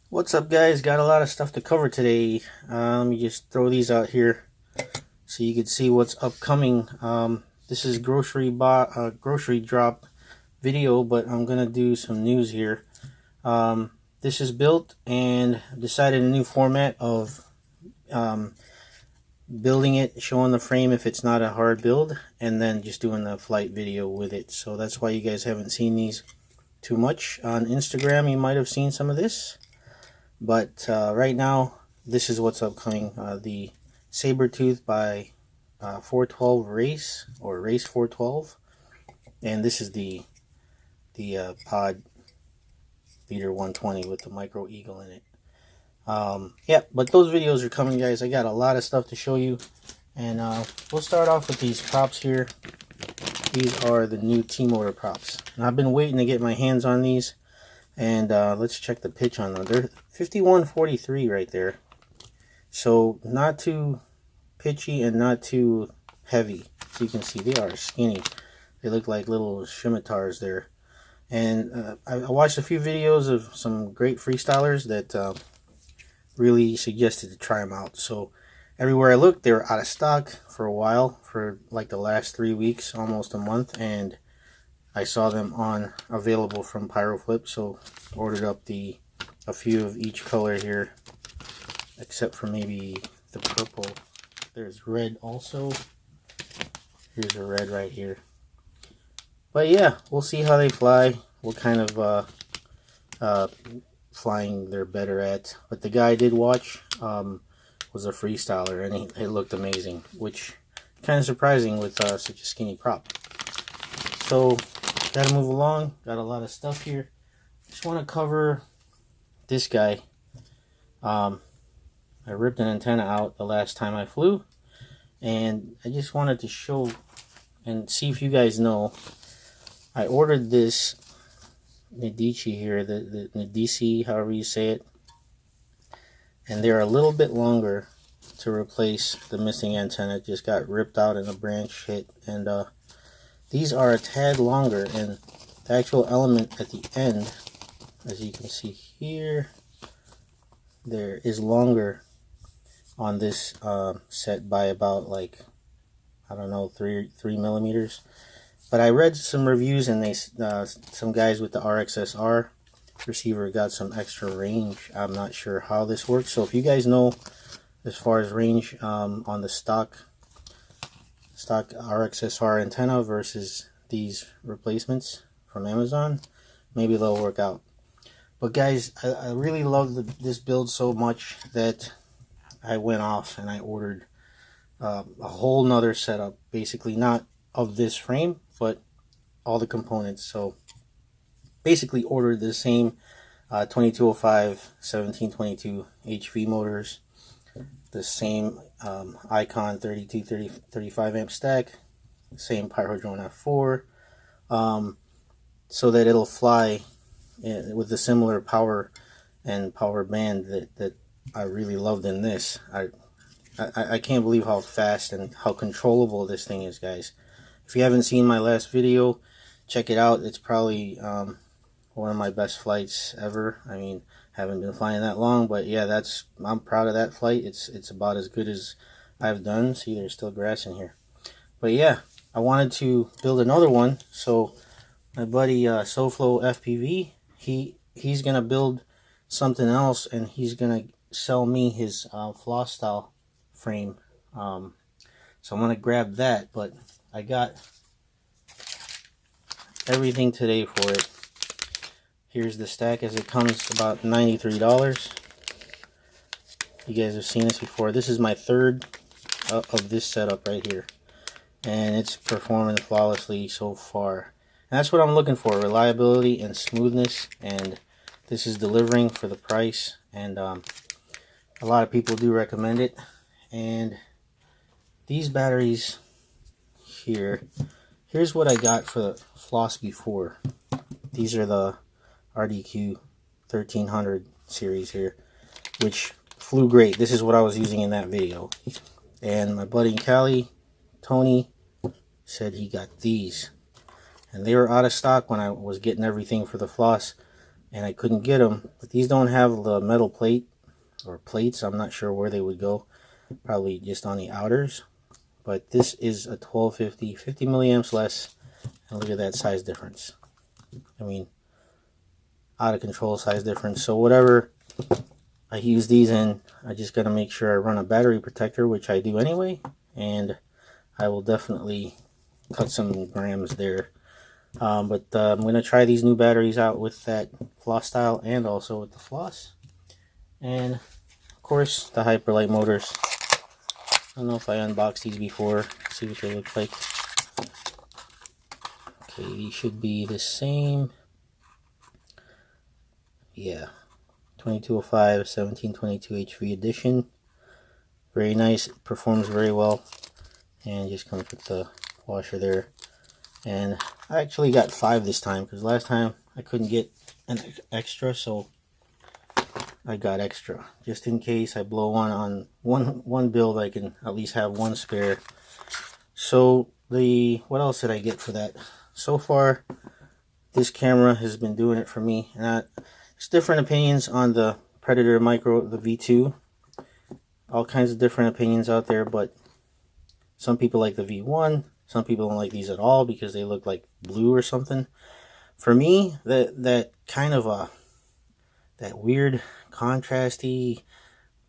What's up, guys? Got a lot of stuff to cover today. Let me just throw these out here so you can see what's upcoming. This is grocery drop video, but I'm gonna do some news here. This is built and decided a new format of building it, showing the frame if it's not a hard build, and then just doing the flight video with it. So that's why you guys haven't seen these too much on Instagram. You might have seen some of this. But right now, this is what's upcoming. The Sabertooth by 412 Race, or Race 412. And this is the Pod Beater 120 with the Micro Eagle in it. Yeah, but those videos are coming, guys. I got a lot of stuff to show you. And we'll start off with these props here. These are the new T-Motor props. And I've been waiting to get my hands on these. And let's check the pitch on them. They're 5143 right there. So not too pitchy and not too heavy. So you can see they are skinny. They look like little scimitars there. And I watched a few videos of some great freestylers that really suggested to try them out. So everywhere I looked, they were out of stock for a while, for like the last 3 weeks, almost a month. And I saw them on available from Pyroflip, so ordered up a few of each color here, except for maybe the purple. There's red also. Here's a red right here. But yeah, we'll see how they fly, what kind of flying they're better at. But the guy I did watch was a freestyler, and it looked amazing, which kind of surprising with such a skinny prop. So gotta move along. Got a lot of stuff here. Just want to cover this guy. I ripped an antenna out the last time I flew, and I just wanted to show and see if you guys know. I ordered this Medici here, the Medici, however you say it, and they're a little bit longer to replace the missing antenna. It just got ripped out and a branch hit, and these are a tad longer, and the actual element at the end, as you can see here, there is longer on this set by about, like, I don't know, 3 millimeters. But I read some reviews, and they some guys with the RXSR receiver got some extra range. I'm not sure how this works, so if you guys know as far as range on the stock RXSR antenna versus these replacements from Amazon, maybe they'll work out. But guys, I really love this build so much that I went off and I ordered a whole nother setup, basically not of this frame, but all the components. So basically ordered the same 2205 1722 HV motors, the same Icon 35 amp stack, same Pyrodrone F4, so that it'll fly with the similar power and power band that I really loved in this. I can't believe how fast and how controllable this thing is, guys. If you haven't seen my last video, check it out. It's probably one of my best flights ever. I mean, haven't been flying that long, but yeah, I'm proud of that flight. It's about as good as I've done. See, there's still grass in here. But yeah, I wanted to build another one, so my buddy Flo FPV, he's gonna build something else, and he's gonna sell me his floss style frame. So I'm gonna grab that, but I got everything today for it. Here's the stack as it comes, about $93. You guys have seen this before. This is my third of this setup right here, and it's performing flawlessly so far. And that's what I'm looking for, reliability and smoothness, and this is delivering for the price, and a lot of people do recommend it. And these batteries here, here's what I got for the floss before. These are the RDQ 1300 series here, which flew great. This is what I was using in that video. And my buddy Cali, Tony, said he got these, and they were out of stock when I was getting everything for the floss. and I couldn't get them. But these don't have the metal plate or plates. I'm not sure where they would go, probably just on the outers. But this is a 1250, 50 milliamps less, and look at that size difference. I mean, out of control size difference. So whatever I use these in, I just got to make sure I run a battery protector, which I do anyway, and I will definitely cut some grams there. But I'm going to try these new batteries out with that floss style and also with the floss. And of course the Hyperlight motors. I don't know if I unboxed these before. See what they look like. Okay, these should be the same. Yeah, 2205 1722 HV edition. Very nice, it performs very well, and just comes with the washer there. And I actually got 5 this time, because last time I couldn't get an extra, so I got extra just in case I blow one on one build. I can at least have one spare. So what else did I get for that? So far this camera has been doing it for me, and there's different opinions on the Predator Micro, the V2. All kinds of different opinions out there, but some people like the V1, some people don't like these at all because they look like blue or something. For me, that kind of that weird contrasty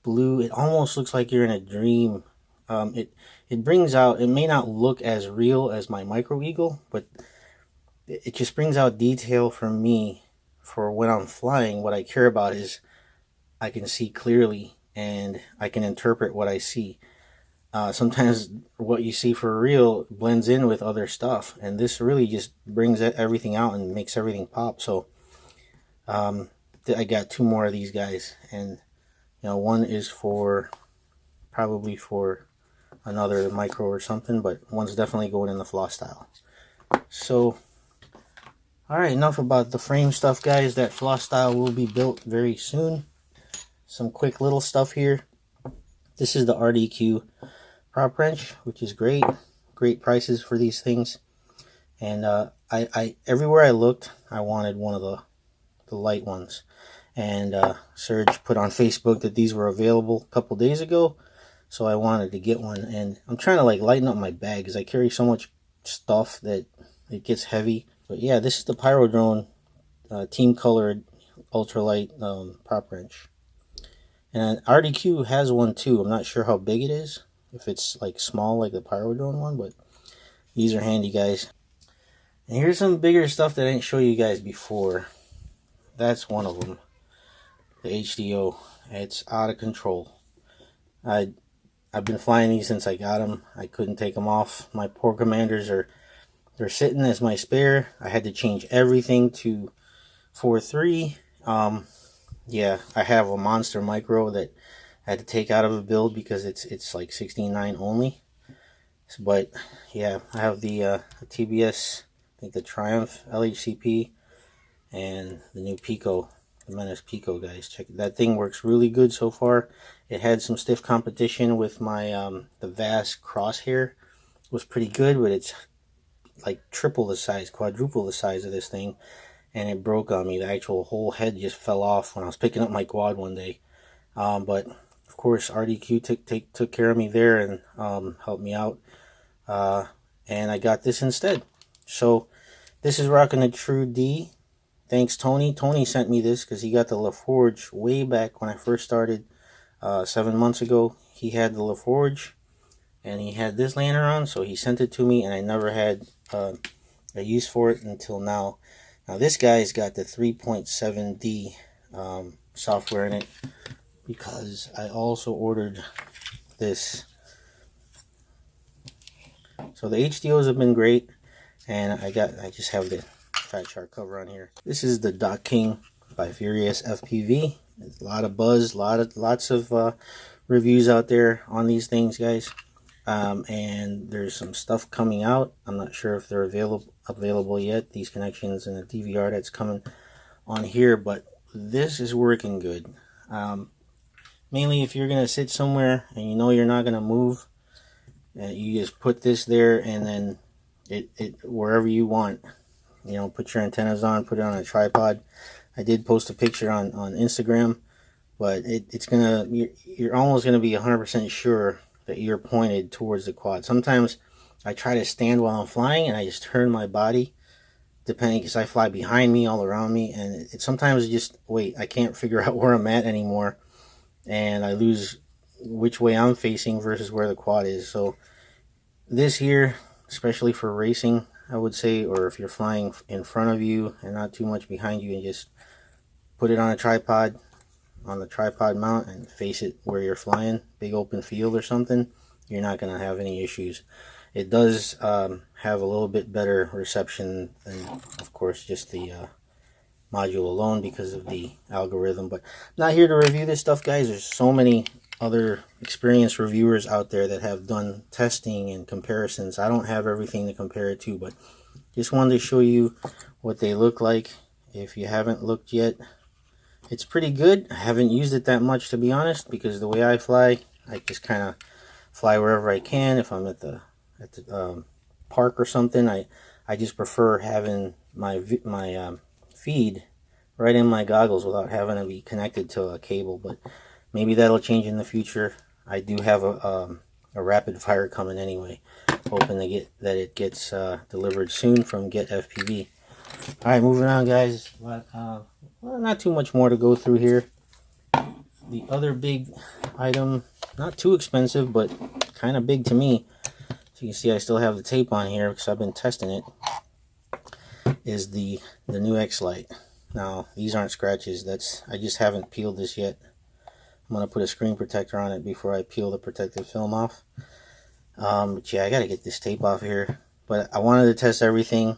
blue, it almost looks like you're in a dream. It brings out, it may not look as real as my Micro Eagle, but it just brings out detail for me. For when I'm flying, what I care about is I can see clearly and I can interpret what I see. Sometimes what you see for real blends in with other stuff, and this really just brings everything out and makes everything pop. So I got 2 more of these guys, and one is probably for another micro or something, but one's definitely going in the floss style. So alright, enough about the frame stuff, guys. That floss style will be built very soon. Some quick little stuff here. This is the RDQ Prop Wrench, which is great. Great prices for these things. And I everywhere I looked, I wanted one of the light ones. And Serge put on Facebook that these were available a couple days ago, so I wanted to get one. And I'm trying to like lighten up my bag because I carry so much stuff that it gets heavy. But yeah, this is the Pyrodrone team colored ultralight prop wrench. And RDQ has one too. I'm not sure how big it is, if it's like small like the Pyrodrone one, but these are handy, guys. And here's some bigger stuff that I didn't show you guys before. That's one of them. The HDO. It's out of control. I've been flying these since I got them. I couldn't take them off. My poor commanders they're sitting as my spare. I had to change everything to 4.3. Yeah, I have a monster micro that I had to take out of a build because it's like 16.9 only. But yeah, I have the TBS, I think the Triumph LHCP, and the new Pico, the Menace Pico, guys. Check it. That thing works really good so far. It had some stiff competition with my the Vast Crosshair. It was pretty good, but it's like triple the size, quadruple the size of this thing, and it broke on me. The actual whole head just fell off when I was picking up my quad one day. But of course RDQ took care of me there and helped me out, and I got this instead. So this is rocking a True D. Thanks Tony. Tony sent me this because he got the LaForge way back when I first started 7 months ago. He had the LaForge and he had this laying around, so he sent it to me, and I never had a use for it until now. Now this guy's got the 3.7D software in it, because I also ordered this. So the HDOs have been great, and I just have the Fat Shark cover on here. This is the Doc King by Furious FPV. There's a lot of buzz, lots of reviews out there on these things, guys. And there's some stuff coming out. I'm not sure if they're available yet, these connections and the DVR that's coming on here, but this is working good. Mainly if you're gonna sit somewhere and you know you're not gonna move, you just put this there, and then it wherever you want, put your antennas on, put it on a tripod. I did post a picture on Instagram, but you're almost gonna be 100% sure that you're pointed towards the quad. Sometimes I try to stand while I'm flying and I just turn my body, depending, because I fly behind me, all around me, and sometimes just wait, I can't figure out where I'm at anymore, and I lose which way I'm facing versus where the quad is. So this here, especially for racing, I would say, or if you're flying in front of you and not too much behind you, and just put it on a tripod, on the tripod mount, and face it where you're flying, big open field or something, you're not going to have any issues. It does have a little bit better reception than, of course, just the module alone because of the algorithm. But I'm not here to review this stuff, guys. There's so many other experienced reviewers out there that have done testing and comparisons. I don't have everything to compare it to, but just wanted to show you what they look like. If you haven't looked yet, it's pretty good. I haven't used it that much, to be honest, because the way I fly, I just kind of fly wherever I can. If I'm at the park or something, I just prefer having my feed right in my goggles without having to be connected to a cable. But maybe that'll change in the future. I do have a rapid fire coming anyway, hoping that it gets delivered soon from Get FPV. All right, moving on, guys. Well, not too much more to go through here. The other big item, not too expensive, but kind of big to me. So you can see I still have the tape on here because I've been testing it. Is the new X-Lite. Now these aren't scratches. I just haven't peeled this yet. I'm gonna put a screen protector on it before I peel the protective film off. But yeah, I gotta get this tape off here. But I wanted to test everything.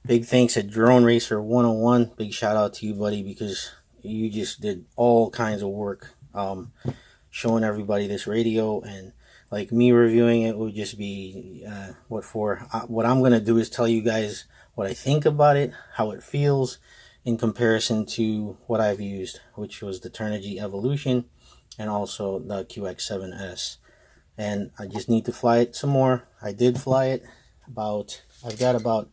Big thanks to Drone Racer 101. Big shout out to you, buddy, because you just did all kinds of work showing everybody this radio, and like me reviewing it would just be what for. What I'm gonna do is tell you guys what I think about it, how it feels in comparison to what I've used, which was the Turnigy Evolution and also the QX7S. And I just need to fly it some more. I did fly it I've got about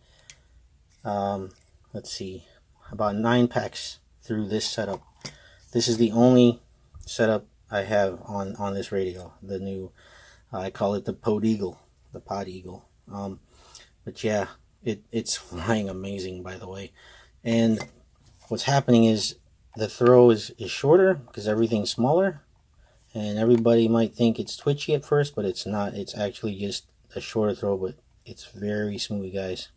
let's see, about 9 packs through this setup. This is the only setup I have on this radio, the new I call it the Podeagle, but yeah, it's flying amazing, by the way. And what's happening is the throw is shorter because everything's smaller, and everybody might think it's twitchy at first, but it's not. It's actually just a shorter throw, but it's very smooth, guys.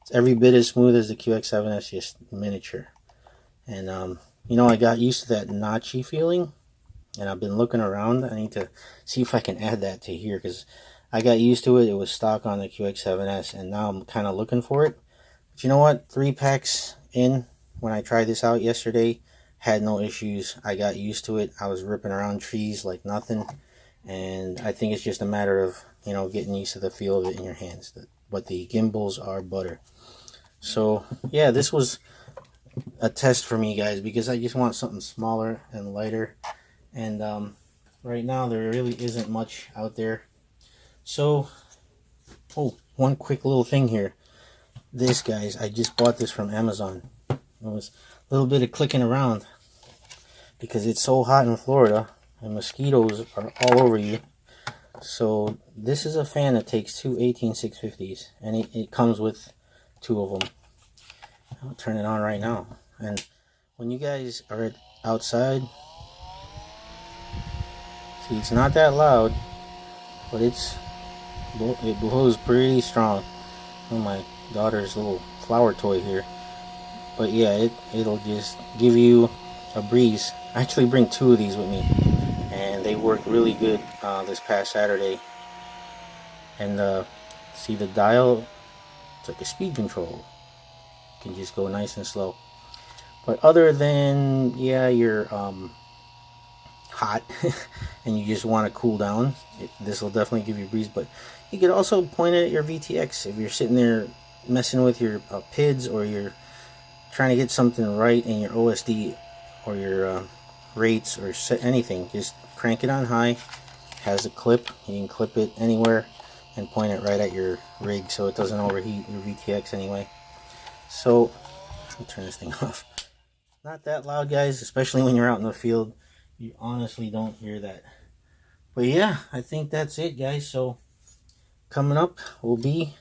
It's every bit as smooth as the QX7S, just miniature. And you know, I got used to that notchy feeling, and I've been looking around. I need to see if I can add that to here, because I got used to it. It was stock on the QX7S, and now I'm kind of looking for it. But you know what? 3 packs in, when I tried this out yesterday, had no issues. I got used to it. I was ripping around trees like nothing, and I think it's just a matter of, you know, getting used to the feel of it in your hands. But the gimbals are butter. So yeah, this was a test for me, guys, because I just want something smaller and lighter, and right now there really isn't much out there. So, oh, one quick little thing here. This, guys, I just bought this from Amazon. It was a little bit of clicking around because it's so hot in Florida and mosquitoes are all over you. So this is a fan that takes 2 18650s, and it comes with 2 of them. I'll turn it on right now. And when you guys are outside, see, it's not that loud, but it blows pretty strong. Oh, my daughter's little flower toy here. But yeah, it'll just give you a breeze. I actually bring 2 of these with me, and they worked really good this past Saturday. And see the dial, it's like a speed control. You can just go nice and slow. But other than, yeah, you're hot and you just want to cool down, this will definitely give you a breeze. But you could also point it at your VTX if you're sitting there messing with your PIDs, or you're trying to get something right in your OSD or your rates, or set anything. Just crank it on high. It has a clip. You can clip it anywhere and point it right at your rig so it doesn't overheat your VTX anyway. So I'll turn this thing off. Not that loud, guys, especially when you're out in the field. You honestly don't hear that. But yeah, I think that's it, guys. So coming up will be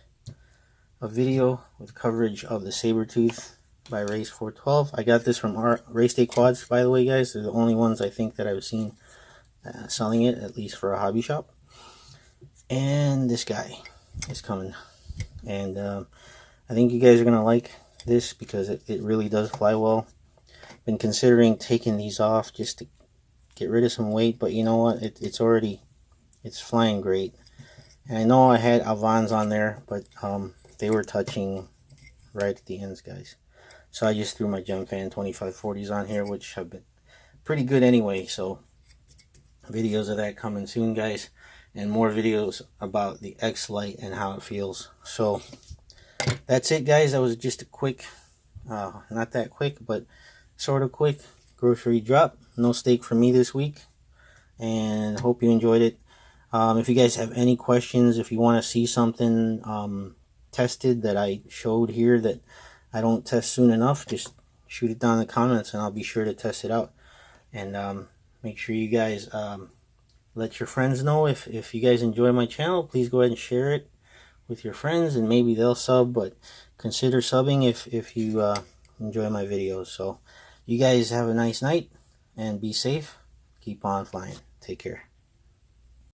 a video with coverage of the Sabertooth by Race 412. I got this from our Race Day Quads, by the way, guys. They're the only ones I think that I've seen selling it, at least for a hobby shop. And this guy is coming. And I think you guys are going to like this because it really does fly well. Been considering taking these off just to get rid of some weight, but you know what, it's flying great. And I know I had Avans on there, but they were touching right at the ends, guys. So I just threw my Gemfan 2540s on here, which have been pretty good anyway. So videos of that coming soon, guys, and more videos about the X-Lite and how it feels. So that's it, guys. That was just a quick, not that quick, but sort of quick grocery drop. No steak for me this week, and hope you enjoyed it. If you guys have any questions, if you want to see something tested that I showed here that I don't test soon enough, just shoot it down in the comments and I'll be sure to test it out. And make sure you guys let your friends know. If you guys enjoy my channel, please go ahead and share it with your friends, and maybe they'll sub, but consider subbing if you enjoy my videos. So you guys have a nice night and be safe. Keep on flying. Take care.